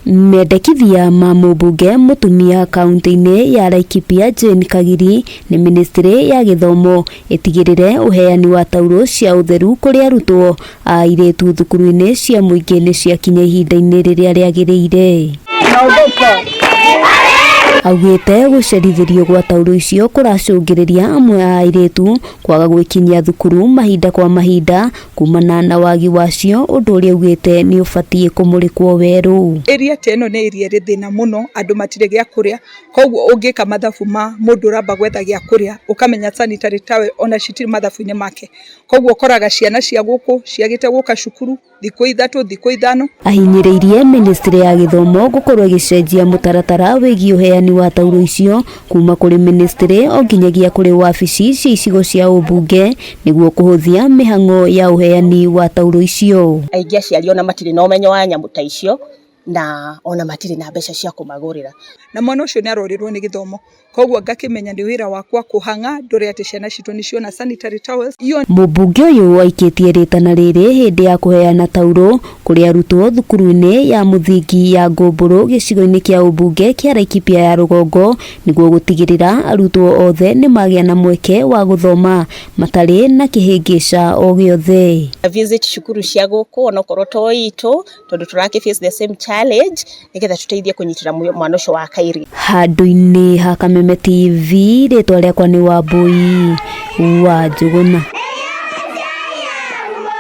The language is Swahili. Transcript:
Mendekithia ma mũmbunge mũtumia kaunti-inĩ ya Laikipia Jane Kagiri nĩ ministry ya gĩthomo ĩtigĩrĩre ũheani wa tauro cia ũtheru kũrĩ arutwo a airĩtu thukuru-inĩ cia mũingĩ nĩ ciakinya ihinda-inĩ rĩrĩa rĩagĩrĩire. Augĩte gũcerithĩrio gwa tauro icio kũracũngĩrĩria amwe a airĩtu kwaga gwĩkinyia thukuru mahinda kwa mahinda kumana na wagi wacio, ũndũ ũrĩa augĩte nĩ ũbatiĩ kũmũrĩkwo werũ. Area teno nĩ area ĩrĩ thĩna mũno, andũ matirĩ gĩa kũrĩa, koguo ũngĩka mathabu ma mũndũ ũramba gwetha gĩa kũrĩa ũkamenya sanitary towel ona citirĩ mathabu-inĩ make, koguo ũkoraga ciana cia gũkũ ciagĩte gũka cukuru thikũ ithatũ thikũ ithano. Ahinyĩrĩirie ministry ya gĩthomo gũkorwo ĩgĩcenjia mũtaratara wĩgiĩ ũheani wa tauro icio kuma kũrĩ ministry o nginyagia kũrĩ wabici cia icigo cia ũmbunge nĩguo kũhũthia mĩhang'o ya ũheani wa tauro icio. Aingĩ aciari ona matirĩ na ũmenyo wa nyamũ ta icio na ona matirĩ na mbeca cia kũmagũrĩra, na mwana ũcio nĩ arorirwo nĩ gĩthomo, koguo ngakĩmenya nĩ wĩra wakwa kũhang'a ndore atĩ ciana citũ nĩ ciona sanitary towels. Mũmbunge ũyũ waikĩtie rĩtana rĩrĩ hĩndĩ ya kũheana tauro kũrĩ arutwo thukuru-inĩ ya mũthingi ya Ngũmbũrũ gĩcigo-inĩ kĩa ũmbunge kĩa Laikipia ya rũgongo nĩguo gũtigĩrĩra arutwo othe nĩ magĩa na mweke wa gũthoma matarĩ na kĩhĩngĩca o gĩothe. Visit cukuru cia gũkũ onokorwo to itũ tondũ tũrakĩ face the same challenge nĩgetha tũteithie kũnyitĩra mwana ũcio wa kairĩ. Handũ-inĩ ha Kameme TV rĩtwa rĩakwa nĩ Wambui wa Njũgũna.